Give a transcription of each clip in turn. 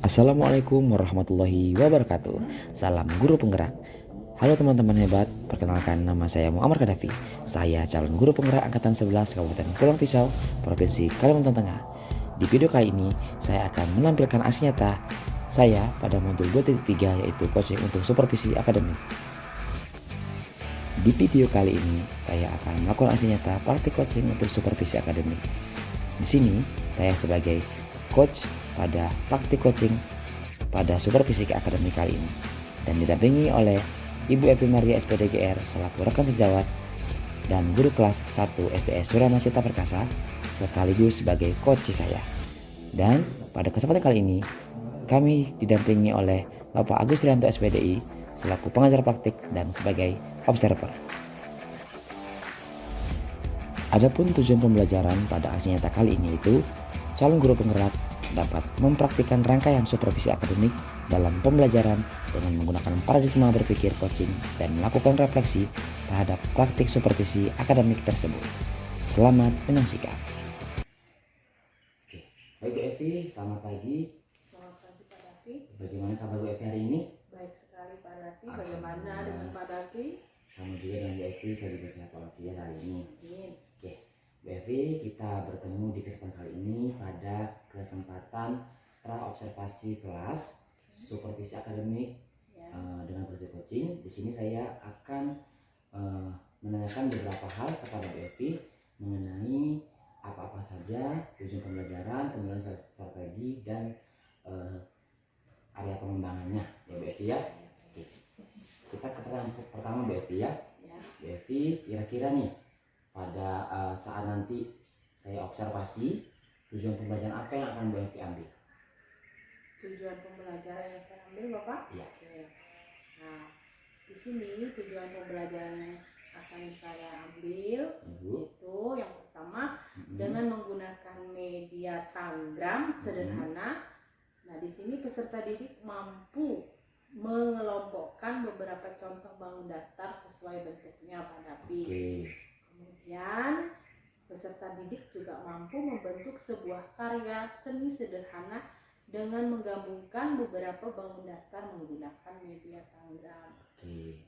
Assalamualaikum warahmatullahi wabarakatuh. Salam guru penggerak. Halo teman-teman hebat, perkenalkan nama saya Muammar Kadafi. Saya calon guru penggerak angkatan 11 Kabupaten Pulang Pisau, Provinsi Kalimantan Tengah. Di video kali ini, saya akan menampilkan aksi nyata saya pada modul 2.3 yaitu coaching untuk supervisi akademik. Di video kali ini, saya akan melakukan aksi nyata praktik coaching untuk supervisi akademik. Di sini, saya sebagai coach pada praktik coaching pada supervisi akademik kali ini dan didampingi oleh Ibu Evi Maria SPDGR selaku rekan sejawat dan guru kelas 1 SDS Suryana Cipta Perkasa sekaligus sebagai coach saya. Dan pada kesempatan kali ini kami didampingi oleh Bapak Agus Trianto SPDI selaku pengajar praktik dan sebagai observer. Adapun tujuan pembelajaran pada aksi nyata kali ini itu calon guru penggerak dapat mempraktikkan rangkaian supervisi akademik dalam pembelajaran dengan menggunakan paradigma berpikir coaching dan melakukan refleksi terhadap praktik supervisi akademik tersebut. Selamat menyaksikan. Oke, baik Bu Evi, selamat pagi. Selamat pagi Pak Davi. Bagaimana kabar Bu Evi hari ini? Baik sekali Pak Davi. Bagaimana dengan Pak Davi? Sama juga dengan Bu Evi, saya juga sehat walafiat hari ini. Amin. Oke, Bu Evi, kita bertemu di kesempatan kali ini pada kesempatan praobservasi kelas supervisi akademik Ya. dengan proses coaching. Di sini saya akan menanyakan beberapa hal kepada Bu Evi mengenai apa-apa saja tujuan pembelajaran, kemudian strategi dan area pengembangannya, ya Bu Evi ya. Oke. Kita ke pertama Bu Evi ya. Ya. Bu Evi, kira-kira nih pada saat nanti saya observasi tujuan pembelajaran apa yang akan Bu Evi ambil? Tujuan pembelajaran yang saya ambil Bapak? Iya. Oke. Nah, di sini tujuan pembelajaran yang akan saya ambil Ibu. itu yang pertama dengan menggunakan media Tangram sederhana. Nah, di sini peserta didik mampu mengelompokkan beberapa contoh bangun datar sesuai bentuknya Pak Davi. Oke. Kemudian peserta didik juga mampu membentuk sebuah karya seni sederhana dengan menggabungkan beberapa bangun datar menggunakan media Tangram. Oke.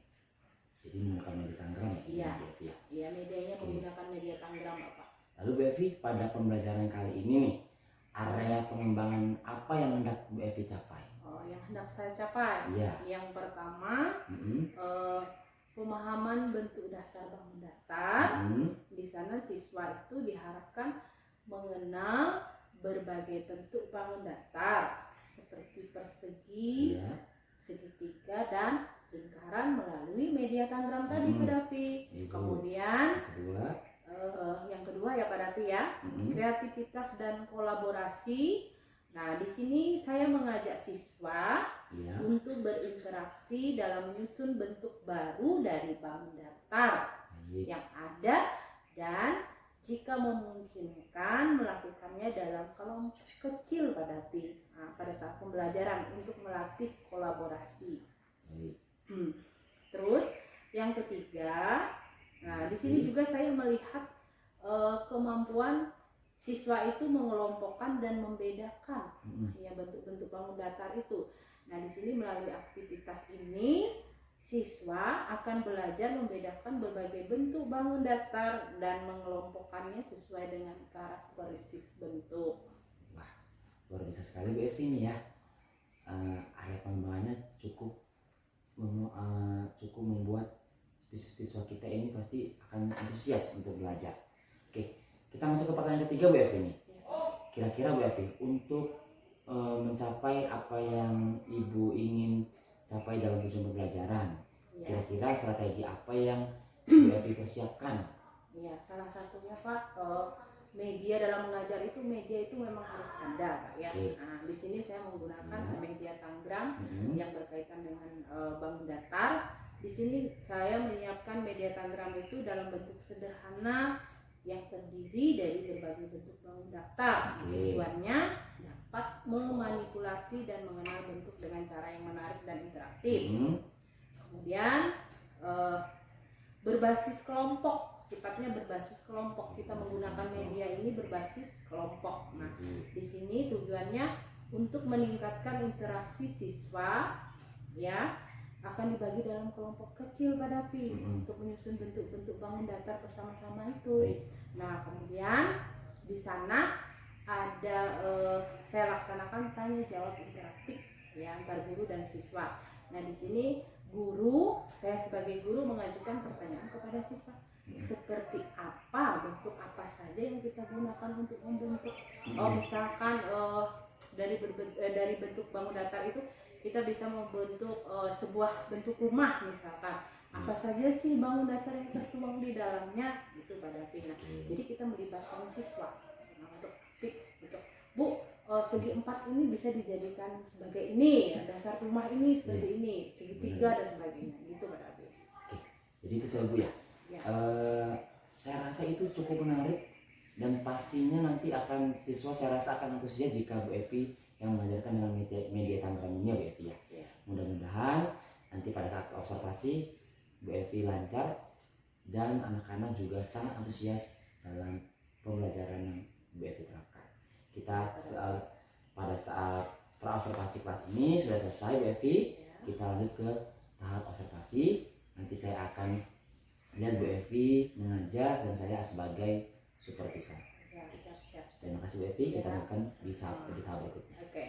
Jadi menggunakan media Tangram ya? Iya. Bu Evi ya? Iya, medianya Oke. menggunakan media Tangram Bapak. Lalu Bu Evi, pada pembelajaran kali ini nih, area pengembangan apa yang hendak Bu Evi capai? Oh, yang hendak saya capai. Iya. Yang pertama, pemahaman bentuk dasar bangun datar. Di sana siswa itu diharapkan mengenal berbagai bentuk bangun datar seperti persegi, Iya. segitiga dan lingkaran melalui media Tangram tadi Pak Davi. Itu. Kemudian Kedua. yang kedua ya Pak Davi ya, kreativitas dan kolaborasi. Nah, di sini saya mengajak siswa Iya. untuk berinteraksi dalam menyusun bentuk baru dari bangun datar Baik. yang ada dan jika memungkinkan melakukannya dalam kelompok kecil Pak Davi. Nah, pada saat pembelajaran untuk melatih kolaborasi. Baik. Terus yang ketiga, nah di sini juga saya melihat kemampuan siswa itu mengelompokkan dan membedakan ya bentuk-bentuk bangun datar itu. Nah, di sini melalui aktivitas ini siswa akan belajar membedakan berbagai bentuk bangun datar dan mengelompokkannya sesuai dengan karakteristik bentuk. Wah, luar biasa sekali Bu Evi nih ya. Area pengembangannya cukup membuat siswa kita ini pasti akan antusias untuk belajar. Oke, kita masuk ke pertanyaan ketiga Bu Evi nih. Kira-kira Bu Evi, untuk mencapai apa yang Ibu ingin capai dalam tujuan pembelajaran, kira-kira strategi apa yang Bu Evi persiapkan? Ya, salah satunya Pak, media dalam mengajar itu media itu memang harus ada Pak ya. Oke. Nah, di sini saya menggunakan media Tangram yang berkaitan dengan bangun datar. Di sini saya menyiapkan media Tangram itu dalam bentuk sederhana yang terdiri dari berbagai bentuk bangun datar. Tujuannya dapat memanipulasi dan mengenal bentuk dengan cara yang menarik dan interaktif. Kemudian berbasis kelompok, sifatnya berbasis kelompok. Kita menggunakan media ini berbasis kelompok. Nah, di sini tujuannya untuk meningkatkan interaksi siswa ya akan dibagi dalam kelompok kecil Pak Dapi untuk menyusun bentuk-bentuk bangun datar bersama-sama itu. Nah kemudian di sana ada saya laksanakan tanya jawab interaktif ya antar guru dan siswa. Nah di sini saya sebagai guru mengajukan pertanyaan kepada siswa, seperti apa, bentuk apa saja yang kita gunakan untuk membentuk. Misalkan dari bentuk bangun datar itu kita bisa membentuk sebuah bentuk rumah misalkan. Apa saja sih bangun datar yang tertuang di dalamnya itu Pak Dapi. Nah, jadi kita melibatkan siswa untuk Bu, segi 4 ini bisa dijadikan sebagai ini, dasar rumah ini seperti ini, segitiga dan sebagainya gitu Pak Dapi. Jadi itu saya Bu ya. Saya rasa itu cukup menarik dan pastinya nanti akan siswa saya rasa akan antusias jika Bu Evi yang mengajarkan dengan media Tangerang ini ya Bu Evi ya. Mudah-mudahan nanti pada saat observasi Bu Evi lancar dan anak-anak juga sangat antusias dalam pembelajaran yang Bu Evi terapkan. Kita pada saat praobservasi kelas ini sudah selesai Bu Evi, kita lanjut ke tahap observasi. Nanti saya akan lihat Bu Evi mengajar dan saya sebagai supervisor. Terima kasih Bu Evi, kita lanjutkan di tahap berikutnya. Oke,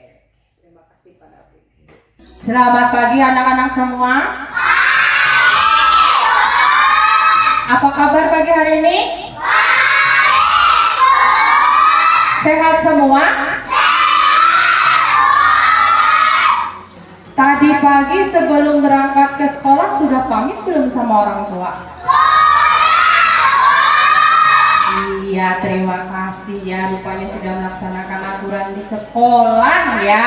terima kasih Pak Dapi. Selamat pagi anak-anak semua. Apa kabar pagi hari ini? Sehat semua? Tadi pagi sebelum berangkat ke sekolah sudah pamit belum sama orang tua? Iya, terima kasih ya, rupanya sudah melaksanakan aturan di sekolah ya.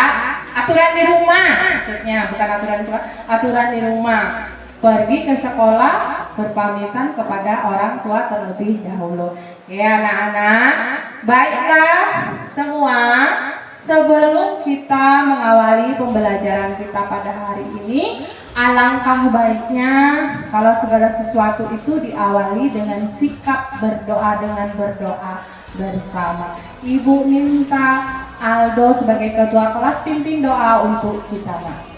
Aturan di rumah maksudnya, bukan aturan di sekolah, aturan di rumah. Pergi ke sekolah berpamitan kepada orang tua terlebih dahulu. Ya anak-anak, baiklah semua. Sebelum kita mengawali pembelajaran kita pada hari ini, alangkah baiknya kalau segala sesuatu itu diawali dengan sikap berdoa bersama. Ibu minta Aldo sebagai ketua kelas pimpin doa untuk kita, Mas.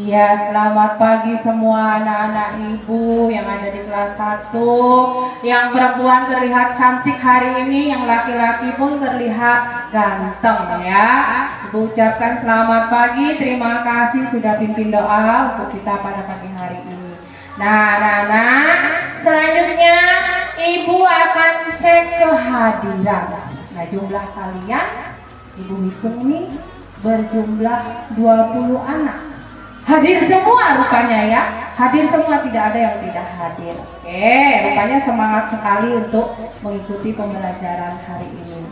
Ya, selamat pagi semua anak-anak ibu yang ada di kelas 1. Yang perempuan terlihat cantik hari ini, yang laki-laki pun terlihat ganteng ya. Ibu ucapkan selamat pagi, terima kasih sudah pimpin doa untuk kita pada pagi hari ini. Nah anak-anak, selanjutnya ibu akan cek kehadiran. Nah jumlah kalian, ibu hitung nih berjumlah 20 anak. Hadir semua rupanya ya, hadir semua, tidak ada yang tidak hadir. Oke, rupanya semangat sekali untuk mengikuti pembelajaran hari ini.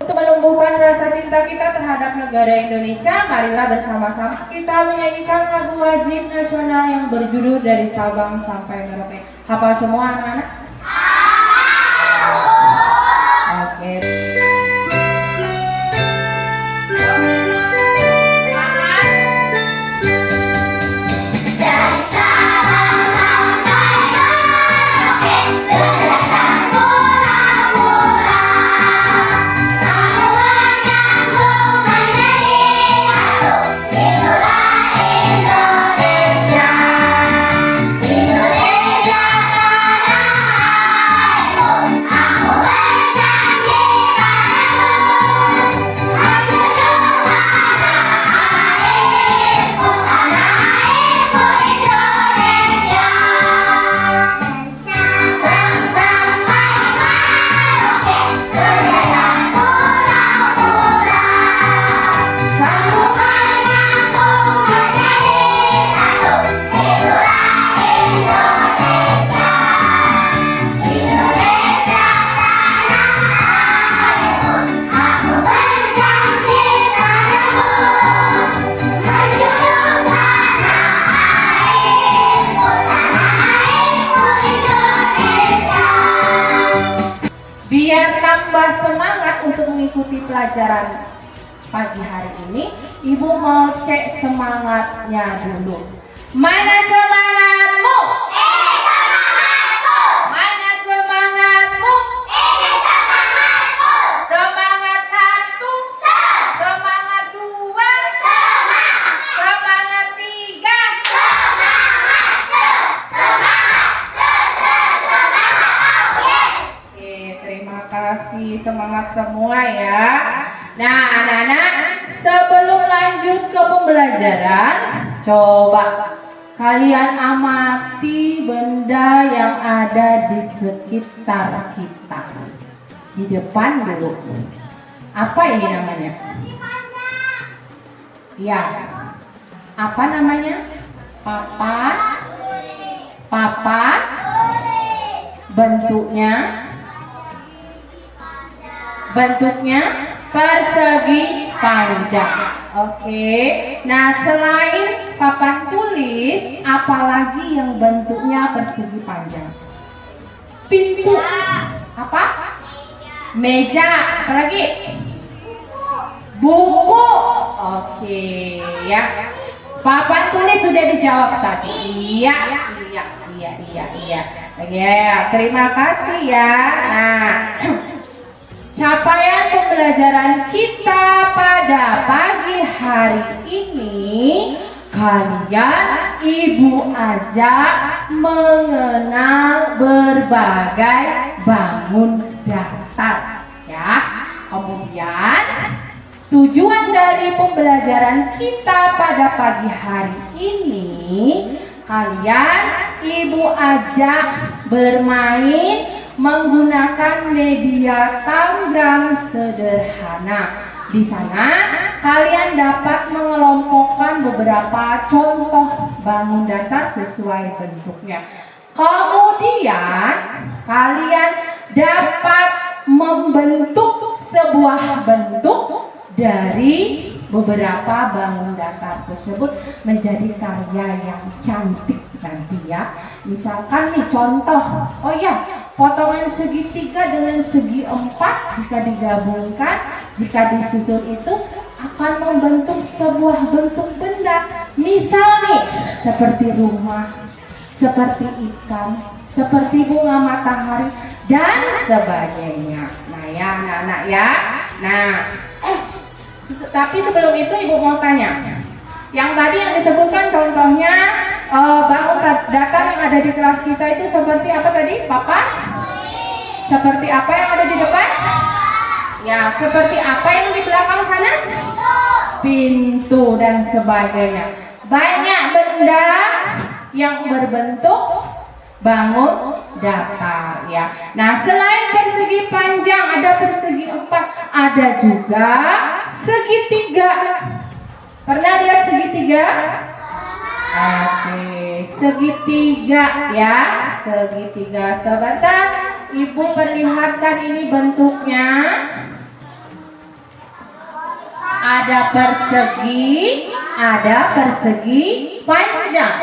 Untuk menumbuhkan rasa cinta kita terhadap negara Indonesia, marilah bersama-sama kita menyanyikan lagu wajib nasional yang berjudul Dari Sabang Sampai Merauke. Hafal semua anak-anak? Oke. pelajaran pagi hari ini, Ibu mau cek semangatnya dulu. Mana semangatmu? Ini semangatmu. Mana semangatmu? Ini semangatmu. Semangat satu. Semangat dua. Semangat tiga. Oke, terima kasih, semangat semua ya. Nah, anak-anak, sebelum lanjut ke pembelajaran, coba kalian amati benda yang ada di sekitar kita. Di depan dulu. Apa ini namanya? Ya. Apa namanya? Papan. Papan. Bentuknya persegi panjang. Oke. Nah, selain papan tulis, apalagi yang bentuknya persegi panjang? Pintu. Apa? Meja. Apalagi? Buku. Oke, ya. Papan tulis sudah dijawab tadi. Iya. Ya, terima kasih ya. Nah, capaian pembelajaran kita pada pagi hari ini, kalian Ibu ajak mengenal berbagai bangun datar ya. Kemudian tujuan dari pembelajaran kita pada pagi hari ini, kalian Ibu ajak bermain menggunakan media tangram sederhana. Di sana kalian dapat mengelompokkan beberapa contoh bangun datar sesuai bentuknya. Kemudian kalian dapat membentuk sebuah bentuk dari beberapa bangun datar tersebut menjadi karya yang cantik nanti ya. Misalkan nih contoh, oh ya, potongan segitiga dengan segi empat jika digabungkan, jika disusun itu akan membentuk sebuah bentuk benda. Misal nih, seperti rumah, seperti ikan, seperti bunga matahari, dan sebagainya. Nah ya anak-anak ya. Nah, tapi sebelum itu Ibu mau tanya, yang tadi yang disebutkan contohnya bangun datar yang ada di kelas kita itu seperti apa tadi? Papan? Seperti apa yang ada di depan? Ya, seperti apa yang di belakang sana? Pintu dan sebagainya. Banyak benda yang berbentuk bangun datar ya. Nah, selain persegi panjang, ada persegi empat, ada juga segitiga. Pernah lihat segitiga? Oke, segitiga ya, segitiga. Sebentar, Ibu perlihatkan ini bentuknya. Ada persegi panjang,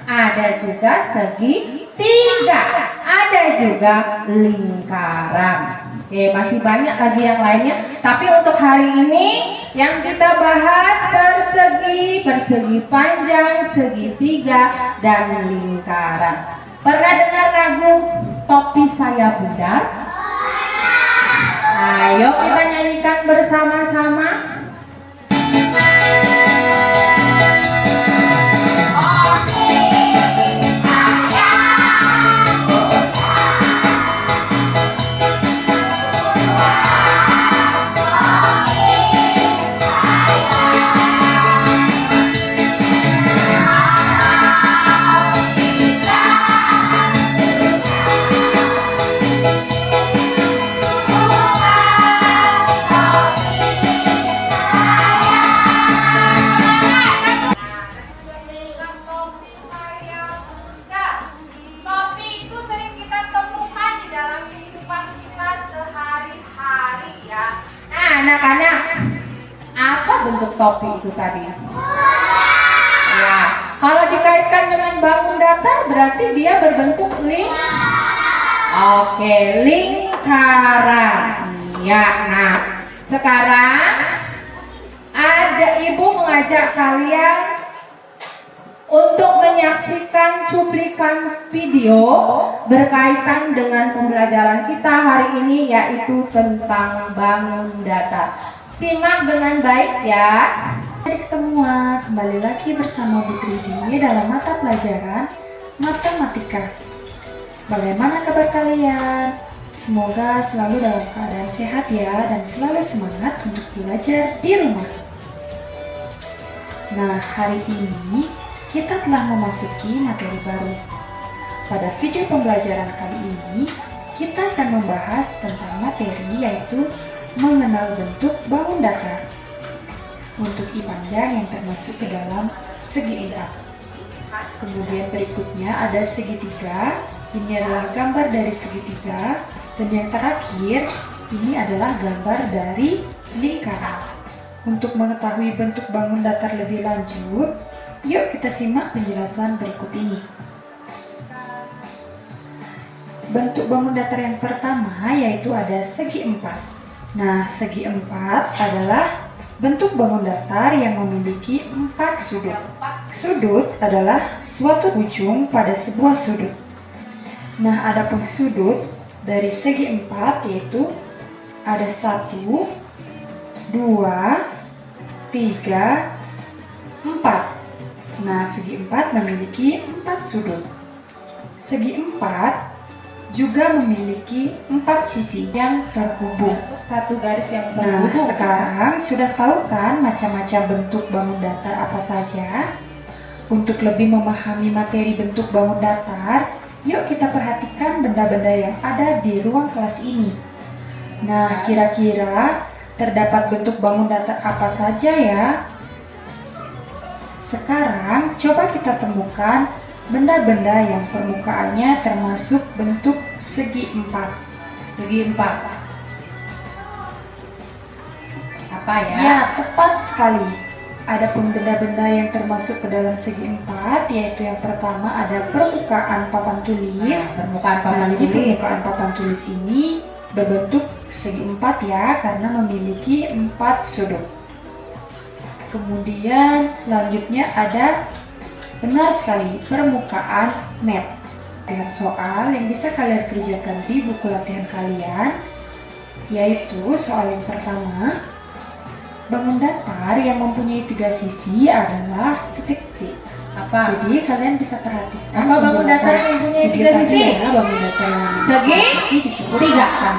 ada juga segitiga, ada juga lingkaran. Oke, masih banyak lagi yang lainnya. Tapi untuk hari ini yang kita bahas persegi panjang, segitiga, dan lingkaran. Pernah dengar lagu Topi Saya Budar? Ayo kita nyanyikan bersama-sama. Anak-anak, apa bentuk topi itu tadi? Ya, kalau dikaitkan dengan bangun datar berarti dia berbentuk lingkaran. Ya, nah Sekarang ada ibu mengajak kalian untuk menyaksikan cuplikan video berkaitan dengan pembelajaran kita hari ini, yaitu tentang bangun datar. Simak dengan baik ya. Adik semua, kembali lagi bersama Bu Tridi dalam mata pelajaran Matematika. Bagaimana kabar kalian? Semoga selalu dalam keadaan sehat ya, dan selalu semangat untuk belajar di rumah. Nah, hari ini kita telah memasuki materi baru. Pada video pembelajaran kali ini, kita akan membahas tentang materi yaitu mengenal bentuk bangun datar. Untuk I panjang yang termasuk ke dalam segi empat. Kemudian berikutnya ada segitiga. Ini adalah gambar dari segitiga. Dan yang terakhir, ini adalah gambar dari lingkaran. Untuk mengetahui bentuk bangun datar lebih lanjut, yuk kita simak penjelasan berikut ini. Bentuk bangun datar yang pertama yaitu ada segi empat. Nah, segi empat adalah bentuk bangun datar yang memiliki 4 sudut. Sudut adalah suatu ujung pada sebuah sudut. Nah, adapun sudut dari segi empat yaitu ada 1, 2, 3, 4. Nah, segi empat memiliki 4 sudut. Segi empat juga memiliki 4 sisi yang terhubung. Satu garis yang Nah, terhubung. sekarang sudah tahu kan macam-macam bentuk bangun datar apa saja? Untuk lebih memahami materi bentuk bangun datar, yuk kita perhatikan benda-benda yang ada di ruang kelas ini. Nah, kira-kira terdapat bentuk bangun datar apa saja ya? Sekarang coba kita temukan benda-benda yang permukaannya termasuk bentuk segi empat. Segi empat. Apa ya? Ya, tepat sekali. Adapun benda-benda yang termasuk ke dalam segi empat, yaitu yang pertama ada permukaan papan tulis. Permukaan Nah, papan jadi tulis. permukaan papan tulis ini berbentuk segi empat ya, karena memiliki 4 sudut. Kemudian selanjutnya ada, benar sekali, permukaan map. Latihan soal yang bisa kalian kerjakan di buku latihan kalian, yaitu soal yang pertama. Bangun datar yang mempunyai 3 sisi adalah titik-titik. Apa? Jadi kalian bisa perhatikan Apa bangun datar yang mempunyai 3 tadi sisi? ya, bangun datar yang mempunyai Segi 3 sisi disebut 3. apa?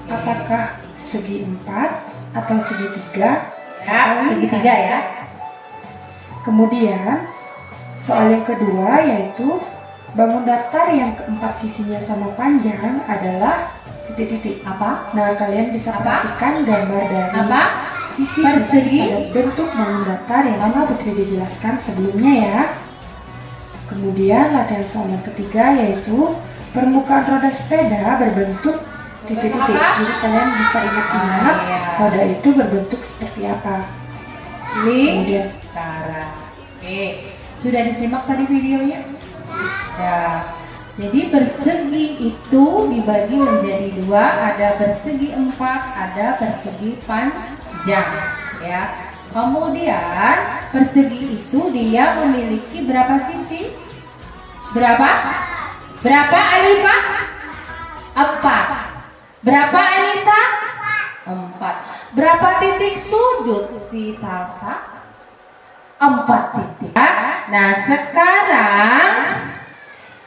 Apakah segi 4 atau segi 3? Ya, segitiga ya. Kemudian soal yang kedua yaitu bangun datar yang keempat sisinya sama panjang adalah titik-titik. Apa? Nah, kalian bisa Apa? perhatikan gambar dari Apa? sisi-sisi Persegi? pada bentuk bangun datar yang telah Putri dijelaskan sebelumnya ya. Kemudian latihan soal yang ketiga yaitu permukaan roda sepeda berbentuk titik-titik. Apa? Jadi kalian bisa ingat-ingat Ah, iya. roda itu berbentuk seperti apa. Kemudian Lingkaran. Oke, sudah disimak tadi videonya? Ya. Jadi persegi itu dibagi menjadi 2, ada persegi 4, ada persegi panjang, ya. Kemudian persegi itu dia memiliki berapa sisi? Berapa? Berapa Alifah? 4. Berapa Anissa? 4. Berapa titik sudut si Salsa? 4 titik. Nah, sekarang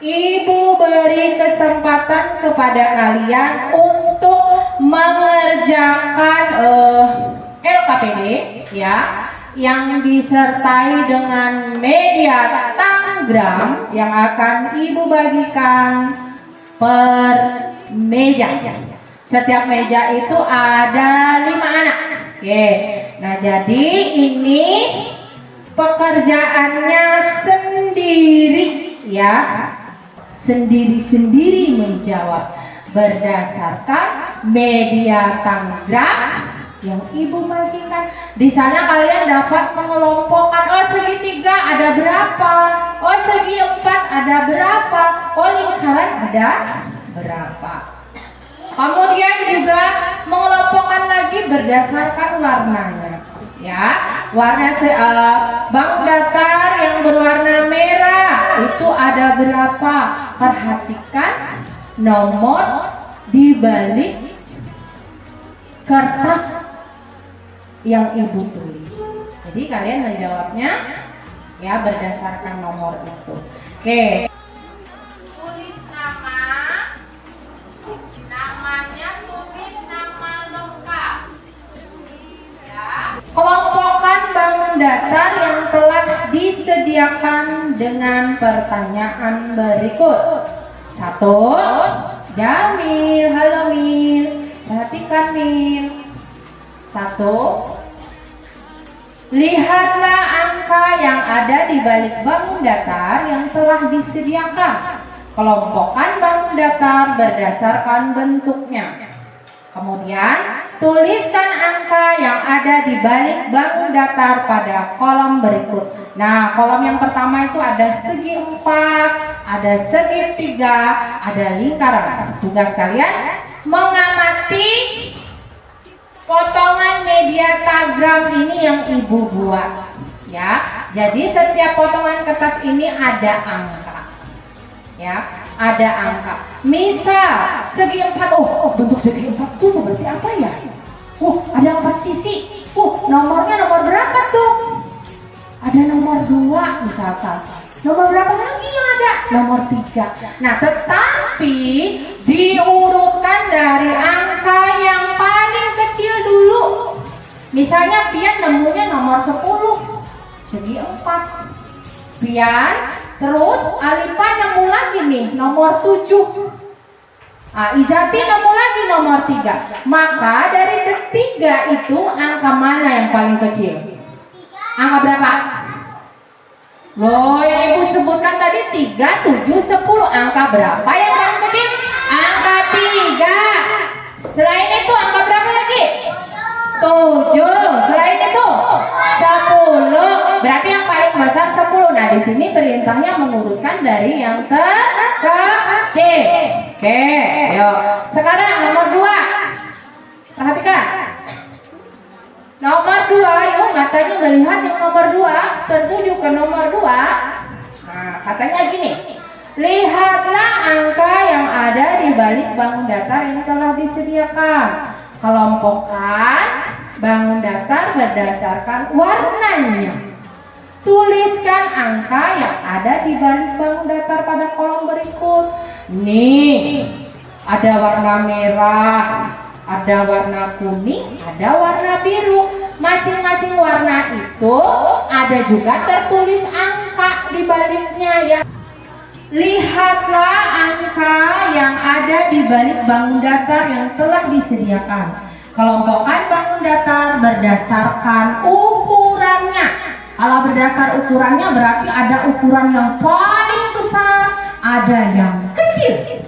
Ibu beri kesempatan kepada kalian untuk mengerjakan LKPD ya, yang disertai dengan media tanggram yang akan Ibu bagikan per meja. Setiap meja itu ada 5 anak. Oke. Nah, jadi ini pekerjaannya sendiri ya. Sendiri-sendiri menjawab berdasarkan media tanggram yang Ibu bagikan. Di sana kalian dapat mengelompokkan, oh segitiga ada berapa, oh segi 4 ada berapa, oh lingkaran ada berapa. Kemudian juga mengelompokkan lagi berdasarkan warnanya. Ya, warna bangun datar yang berwarna merah itu ada berapa? Perhatikan nomor di balik kertas yang ibu tulis. Jadi kalian menjawabnya ya berdasarkan nomor itu. Oke. Tulis namanya tulis nama lengkap. Ya. Kelompokkan bangun datar yang telah disediakan dengan pertanyaan berikut. 1. Jamil, halo Mil. Perhatikan Mil. 1. Lihatlah angka yang ada di balik bangun datar yang telah disediakan. Kelompokkan bangun datar berdasarkan bentuknya. Kemudian, tuliskan angka yang ada di balik bangun datar pada kolom berikut. Nah, kolom yang pertama itu ada segi 4, ada segi 3, ada lingkaran. Tugas kalian mengamati potongan media tagram ini yang ibu buat. Ya, jadi setiap potongan kertas ini ada angka. Ya, ada angka. Misal segi 4, bentuk segi 4 itu seperti apa ya? Ada 4 sisi. Nomornya nomor berapa tuh? Ada nomor 2 misalkan. Nomor berapa lagi yang ada? Nomor 3. Nah, tetapi diurutkan dari angka yang paling kecil dulu. Misalnya Pian nemunya nomor 10, segi 4. Pian, terus Alifa nemu lagi nih nomor 7. Ijati nemu lagi nomor 3. Maka dari ketiga itu angka mana yang paling kecil? Angka berapa? Loh, yang ibu sebutkan tadi 3, 7, 10. Angka berapa yang paling kecil? Angka 3. Selain itu angka berapa lagi? 7. Selain itu 10. Berarti yang paling besar 10. Nah, di sini perintahnya mengurutkan dari yang terkecil. Oke, yuk. Sekarang nomor 2. Perhatikan. Nomor 2, yuk katanya melihat yang nomor 2, tertuju ke nomor 2. Nah, katanya gini. Lihatlah angka yang ada di balik bangun datar yang telah disediakan. Kelompokkan bangun datar berdasarkan warnanya. Tuliskan angka yang ada di balik bangun datar pada kolom berikut. Nih, ada warna merah, ada warna kuning, ada warna biru. Masing-masing warna itu ada juga tertulis angka di baliknya ya. Lihatlah angka yang ada di balik bangun datar yang telah disediakan. Kelompokkan bangun datar berdasarkan ukurannya. Kalau berdasar ukurannya berarti ada ukuran yang paling besar, ada yang kecil.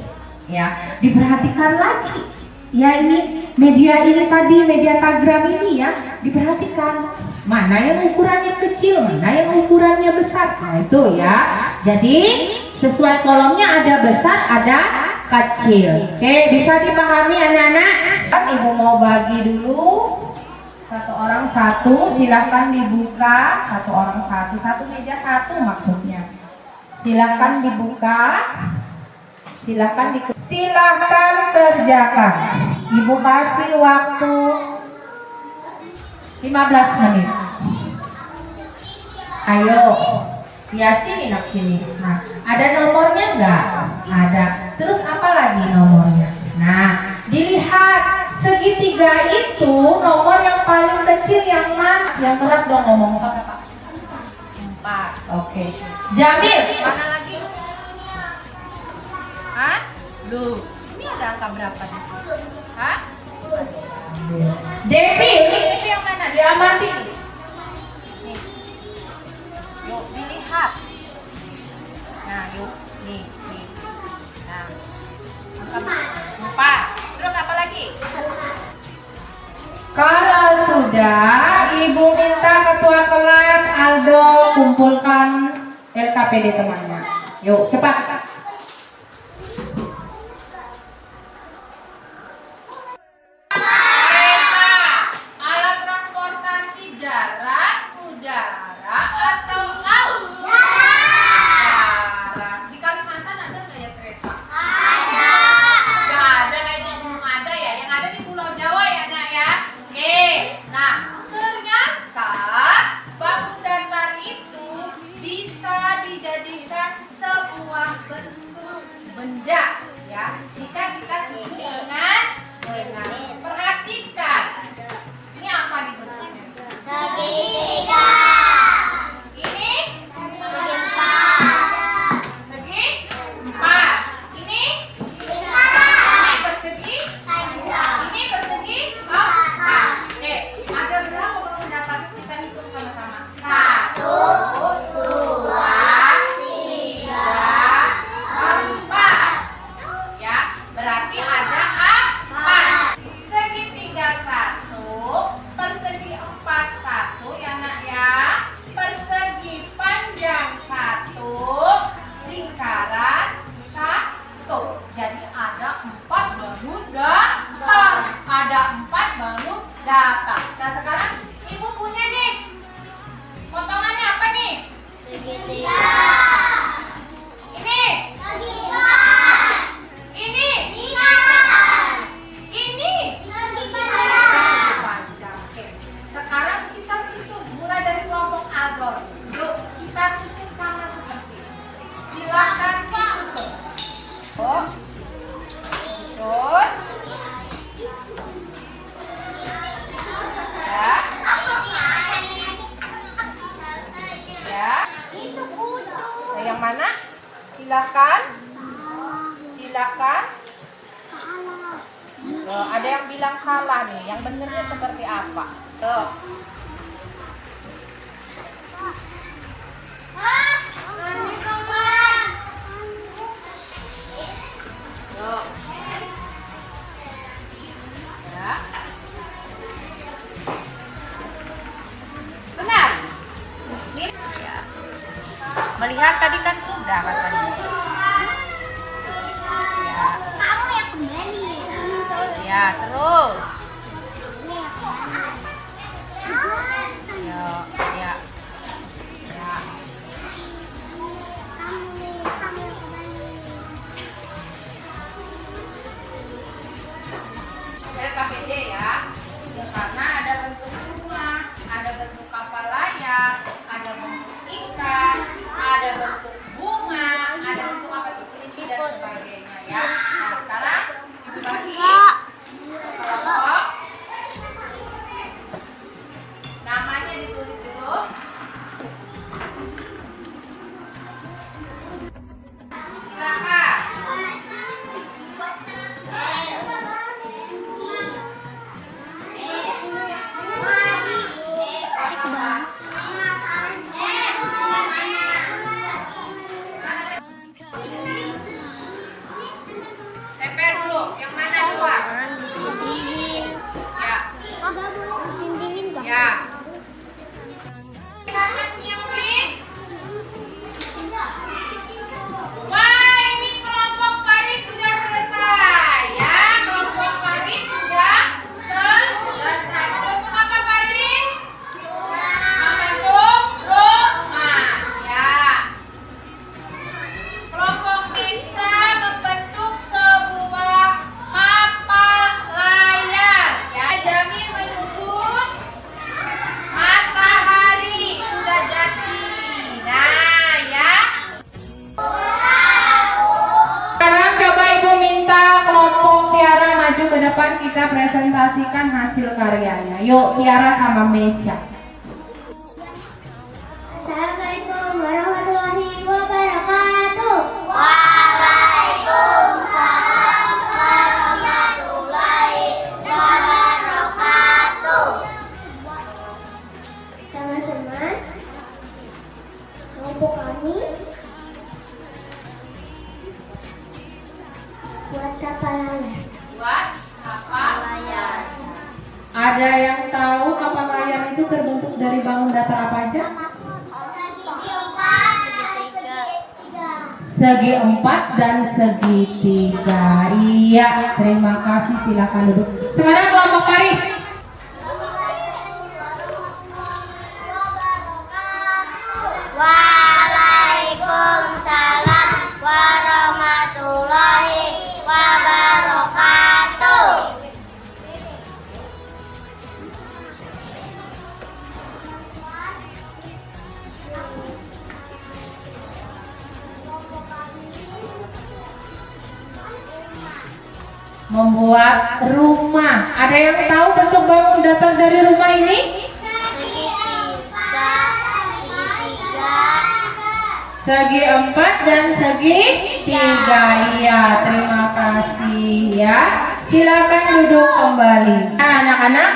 Ya, diperhatikan lagi. Ya, ini media ini tadi, media tagram ini ya, diperhatikan. Mana yang ukurannya kecil, mana yang ukurannya besar. Nah, itu ya. Jadi sesuai kolomnya ada besar, ada kecil. Oke, bisa dipahami anak-anak? Ibu mau bagi dulu. Satu orang satu, silahkan dibuka. Satu orang satu, satu meja satu maksudnya. Silahkan dibuka. Silahkan kerjakan. Ibu kasih waktu 15 menit. Ayo. Ya sini nak sini. Nah, ada nomornya enggak? Ada. Terus apa lagi nomornya? Nah, dilihat segitiga itu nomor yang paling kecil yang mas, yang berat dong ngomong apa? 4. Oke. Jamil, mana lagi? Hah? Loh, ini ada angka berapa di sini? Hah? Debbie, ini yang mana? Diamati. Nih. Yuk, dilihat. Nah, yuk. Nih. Nah. Angka 4. Terus apa lagi? Kalau sudah, ibu minta ketua kelas Aldo kumpulkan LKPD temannya. Yuk, cepat. bilang salah nih. Yang benernya seperti apa? Tuh. Tuh. Ya. Benar. Ini ya. Melihat tadi kan sudah katanya. Ya. Kamu yang kembali. Ya, terus. Ya, ya. Ya. KPD ya. Karena ada bentuk rumah, ada bentuk kapal layar, ada bentuk ikan, ada bentuk bunga, ada bentuk apa tuh polisi dan sebagainya ya. Nah sekarang dibagi kelompok. Namanya ditulis dulu. Silakan. Tempel dulu. Yang mana dua? Ya. Ya. Wah, ini kelompok Paris sudah selesai ya. Kelompok Paris sudah selesai. Membentuk apa Paris? Membentuk rumah. Ya. Kelompok bisa membentuk sebuah kapal layar. Ya, Jamil menyusun matahari sudah jadi. Nah, ya. Sekarang coba Ibu minta kelompok Tiara maju ke depan, kita presentasikan hasil karyanya. Yuk Tiara sama Mesya. Assalamualaikum warahmatullahi wabarakatuh. Waalaikumsalam warahmatullahi wabarakatuh. Teman-teman, kelompok kami buat kapal layar. Buat kapal Layar. Ada yang tahu kapal layar itu terbentuk dari bangun datar apa aja? Segi empat dan segitiga. Iya, terima kasih. Silakan duduk. Sekarang kelompok Paris. Waalaikumsalam warahmatullahi wabarakatuh. Membuat rumah. Ada yang tahu bentuk bangun datar dari rumah ini? Segitiga. Segi empat dan segi tiga. Iya, terima kasih ya. Silakan duduk kembali. Nah, anak-anak,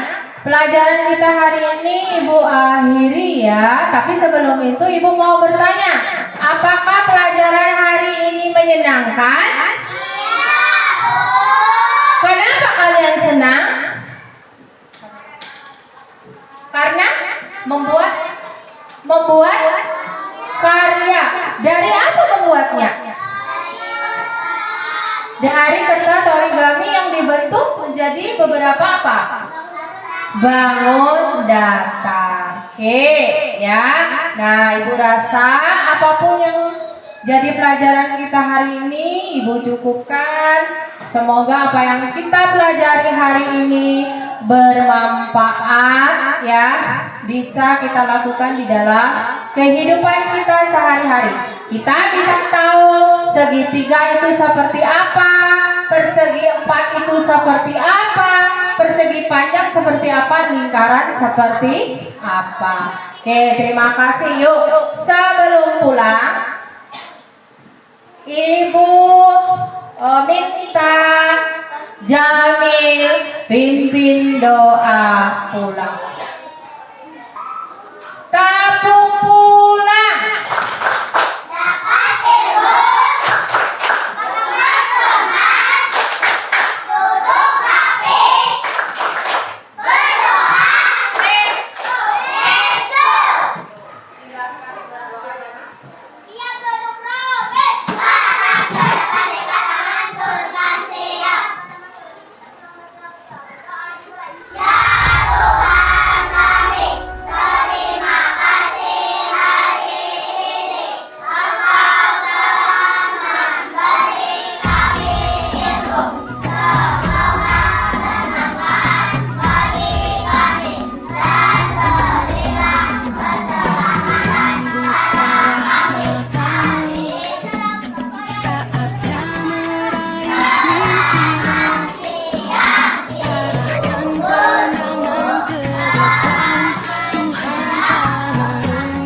pelajaran kita hari ini Ibu akhiri ya. Tapi sebelum itu Ibu mau bertanya, apakah pelajaran hari ini menyenangkan? Kenapa kalian senang? Karena membuat karya. Dari apa membuatnya? Dari kertas origami yang dibentuk menjadi beberapa apa? Bangun datar. Oke, ya. Nah, Ibu rasa apapun yang jadi pelajaran kita hari ini Ibu cukupkan. Semoga apa yang kita pelajari hari ini bermanfaat ya, bisa kita lakukan di dalam kehidupan kita sehari-hari. Kita bisa tahu segitiga itu seperti apa, persegi empat itu seperti apa, persegi panjang seperti apa, lingkaran seperti apa. Oke, terima kasih. Yuk, sebelum pulang Ibu minta Jamil, pimpin doa pulang. Tabung pulang. Siap duduk rapi. Depan di kalangan turunkan siap. Ya Tuhan kami, terima kasih hari ini. Engkau telah memberi kami ilmu. Semoga bermanfaat bagi kami dan berilah keselamatan pada kami. Saatnya meraih mimpi, arahkan pandangan ke depan, Tuhan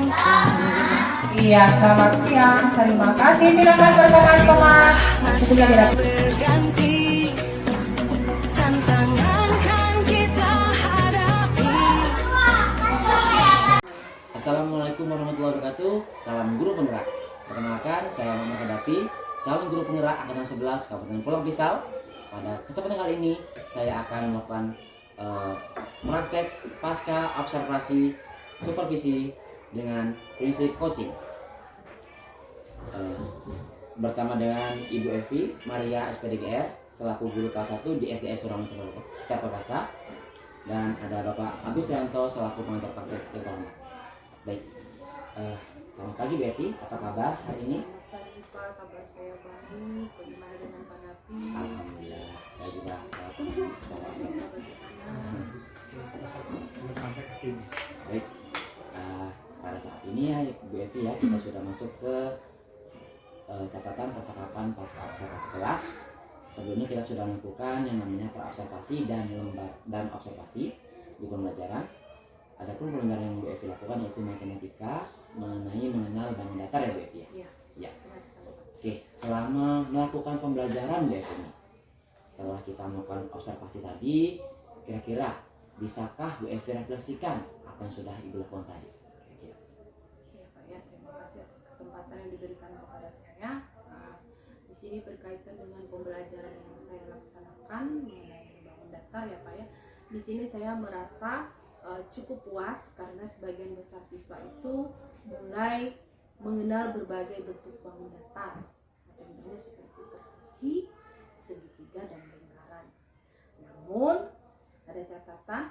tak menuntut. Iya, selamat siang. Terima kasih. Silakan berteman-teman. Sebelumnya tidak. Berganti, tantangan kan kita hadapi. Assalamualaikum warahmatullahi wabarakatuh. Salam guru penggerak. Perkenalkan, saya Muhammad Hadapi, calon guru penggerak angkatan 11 Kabupaten Pulang Pisau. Pada kesempatan kali ini, saya akan melakukan praktek pasca observasi supervisi dengan prinsip coaching. Bersama dengan Ibu Evi Maria SPDGR selaku guru kelas 1 di SDS Surabaya Setiap Perkasa, dan ada Bapak Agus Trianto selaku pengantar praktek yang terhormat. Baik, selamat pagi Bu Evi, apa kabar hari ini? Pagi Pak, kabar saya baik. Bagaimana dengan Pak Napi? Alhamdulillah, saya juga sehat. Baik, pada saat ini ya Bu Evi ya, kita sudah masuk ke catatan percakapan pasca observasi kelas. Sebelumnya kita sudah melakukan yang namanya praobservasi dan observasi di pembelajaran. Adapun pembelajaran yang Bu Evi lakukan yaitu matematika mengenal bangun datar ya Bu Evi ya. Iya. Ya. Oke, selama melakukan pembelajaran Bu Evi ini, setelah kita melakukan observasi tadi, kira-kira bisakah Bu Evi refleksikan apa yang sudah Ibu lakukan tadi? Kira-kira. Ya Pak ya, terima kasih atas kesempatan yang diberikan kepada saya. Di sini berkaitan dengan pembelajaran yang saya laksanakan mengenai bangun datar ya Pak ya. Di sini saya merasa cukup puas karena sebagian besar siswa itu mulai mengenal berbagai bentuk bangun datar. Contohnya seperti persegi, segitiga, dan lingkaran. Namun ada catatan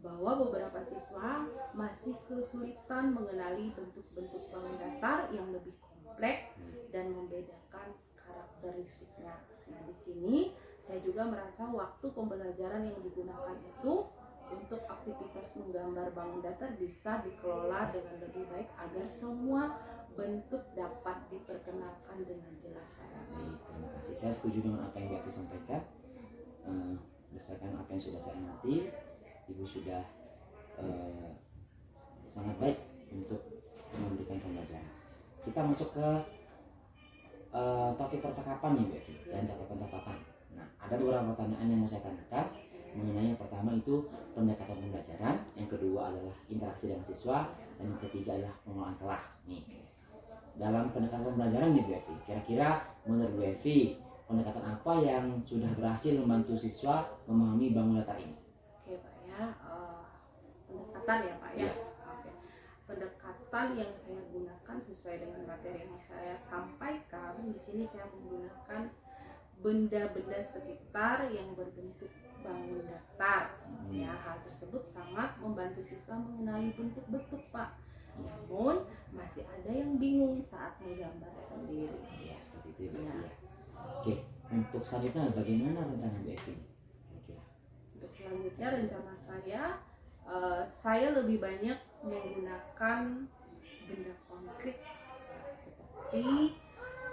bahwa beberapa siswa masih kesulitan mengenali bentuk-bentuk bangun datar yang lebih kompleks dan membedakan karakteristiknya. Nah, di sini saya juga merasa waktu pembelajaran yang digunakan itu untuk aktivitas menggambar bangun datar bisa dikelola dengan lebih baik agar semua bentuk dapat diperkenalkan dengan jelas. Baik, terima kasih. Saya setuju dengan apa yang Bu Evi sampaikan. Berdasarkan apa yang sudah saya amati, Ibu sudah sangat baik untuk memberikan pembelajaran. Kita masuk ke topik percakapan nih Bu Evi dan catatan-catatan. Nah, ada beberapa pertanyaan yang mau saya tanyakan mengenai yang pertama itu pendekatan pembelajaran, yang kedua adalah interaksi dengan siswa, dan yang ketiga adalah pengelolaan kelas. Nih, dalam pendekatan pembelajaran nih Bu Evi, kira-kira menurut Bu Evi pendekatan apa yang sudah berhasil membantu siswa memahami bangun datar ini? Oke Pak ya, pendekatan ya Pak ya. Iya. Oke. Pendekatan yang saya gunakan sesuai dengan materi yang saya sampaikan. Di sini saya menggunakan benda-benda sekitar yang berbentuk bangun datar. Ya, hal tersebut sangat membantu siswa mengenali bentuk-bentuk Pak. Namun masih ada yang bingung saat menggambar sendiri. Ya, seperti itu Bu Ya. Evi. Oke, untuk selanjutnya bagaimana rencana Bu Evi? Kira-kira. Untuk selanjutnya rencana saya lebih banyak menggunakan benda konkret seperti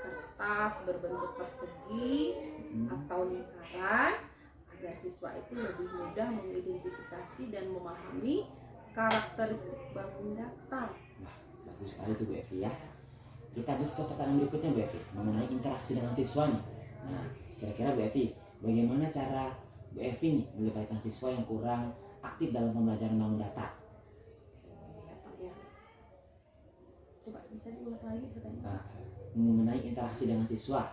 kertas berbentuk persegi atau lingkaran agar siswa itu lebih mudah mengidentifikasi dan memahami karakteristik bangun datar. Wah, bagus sekali tuh Bu Evi ya. Kita lanjut ke pertanyaan berikutnya Bu Evi mengenai interaksi dengan siswa nih. Nah, kira-kira Bu Evi bagaimana cara Bu Evi nih melibatkan siswa yang kurang aktif dalam pembelajaran bangun data? Ya, Pak, ya. Coba bisa diulang lagi pertanyaan. Nah, mengenai interaksi dengan siswa,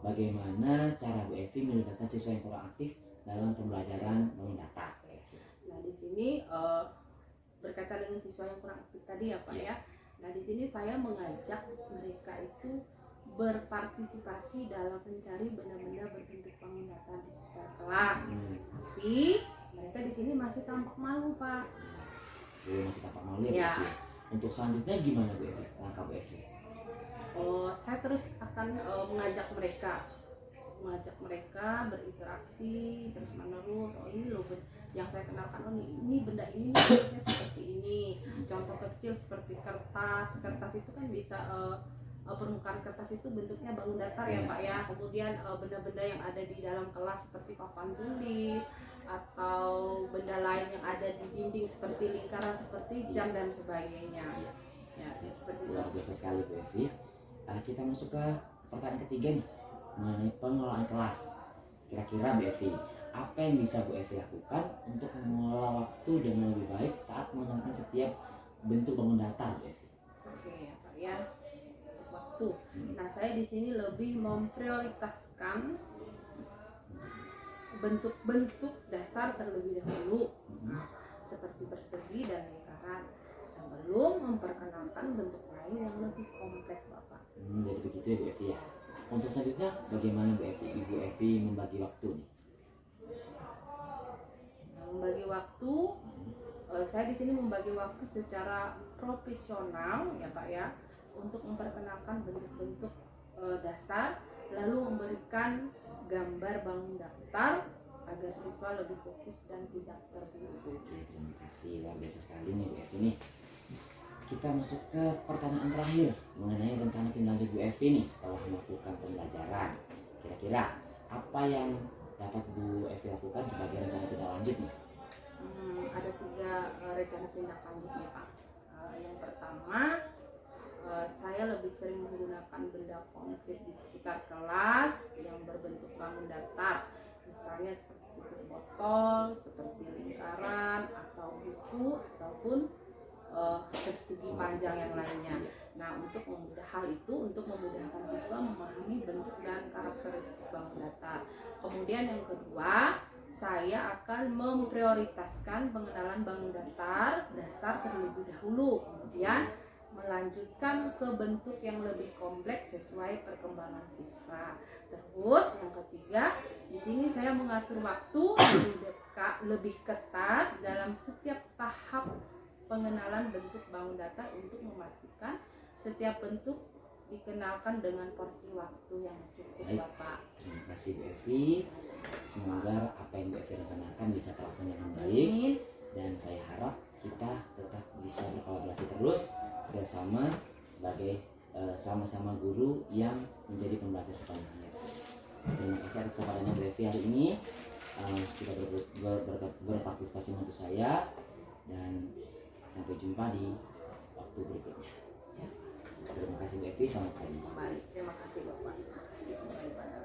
bagaimana cara Bu Evi melibatkan siswa yang kurang aktif dalam pembelajaran bangun data? Nah, di sini berkaitan dengan siswa yang kurang aktif tadi ya Pak ya. Nah, di sini saya mengajak mereka itu berpartisipasi dalam mencari benda-benda berbentuk bangun data di sekitar kelas. Tapi mereka di sini masih tampak malu Pak. Masih tampak malu ya Bu Ya. Evi. Untuk selanjutnya gimana Bu Evi? Langkah Bu Evi? Saya terus akan mengajak mereka berinteraksi terus menerus. Oh ini loh yang saya kenalkan, oh ini benda ini bentuknya seperti ini. Contoh kecil seperti kertas itu kan bisa permukaan kertas itu bentuknya bangun datar ya Pak ya. Kemudian benda-benda yang ada di dalam kelas seperti papan tulis atau benda lain yang ada di dinding seperti lingkaran, seperti jam dan sebagainya. Ya, seperti itu. Luar biasa sekali Bu Evi. Kita masuk ke pertanyaan ketiga nih, mengenai pengelolaan kelas. Kira-kira Bu Evi, apa yang bisa Bu Evi lakukan untuk mengelola waktu dengan lebih baik saat menggunakan setiap bentuk bangun datar Bu Evi? Oke ya Pak ya, untuk waktu. Nah, saya di sini lebih memprioritaskan bentuk-bentuk dasar terlebih dahulu, seperti persegi dan lingkaran, sebelum memperkenalkan bentuk lain yang lebih kompleks Bapak. Jadi begitu ya Bu Evi ya. Untuk selanjutnya bagaimana Bu Evi? Ibu Evi membagi waktu nih. Nah, membagi waktu, saya di sini membagi waktu secara profesional ya Pak ya, untuk memperkenalkan bentuk-bentuk dasar, lalu memberikan gambar bangun daftar agar siswa lebih fokus dan tidak terburu-buru. Oke, terima kasih. Luar biasa sekali nih Bu Evi nih. Kita masuk ke pertanyaan terakhir mengenai rencana tindak lanjut Bu Evi nih setelah melakukan pembelajaran. Kira-kira apa yang dapat Bu Evi lakukan sebagai rencana tindak lanjut nih? Ada 3 rencana tindak lanjut nih Pak. Yang pertama, saya lebih sering menggunakan benda konkret di sekitar kelas yang berbentuk bangun datar, misalnya seperti tutup botol, seperti lingkaran atau buku ataupun persegi panjang yang lainnya. Nah, untuk memudahkan siswa memahami bentuk dan karakteristik bangun datar. Kemudian yang kedua, saya akan memprioritaskan pengenalan bangun datar dasar terlebih dahulu, kemudian melanjutkan ke bentuk yang lebih kompleks sesuai perkembangan siswa. Terus yang ketiga, di sini saya mengatur waktu lebih ketat dalam setiap tahap pengenalan bentuk bangun datar untuk memastikan setiap bentuk dikenalkan dengan porsi waktu yang cukup. Baik. Bapak. Terima kasih Bu Evi. Semoga apa yang Bu Evi rencanakan bisa terlaksana dengan baik. Amin. Dan saya harap kita tetap bisa berkolaborasi terus bersama sebagai sama-sama guru yang menjadi pembelajar sepanjang hayat. Terima kasih atas kesempatannya Bu Evi hari ini, sudah berpartisipasi membantu saya, dan sampai jumpa di waktu berikutnya ya. Terima kasih Bu Evi, selamat pagi. Baik, terima kasih Bapak. Terima kasih kembali pada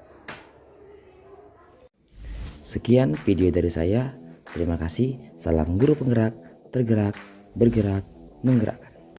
Sekian video dari saya. Terima kasih. Salam guru penggerak, tergerak, bergerak, menggerakkan.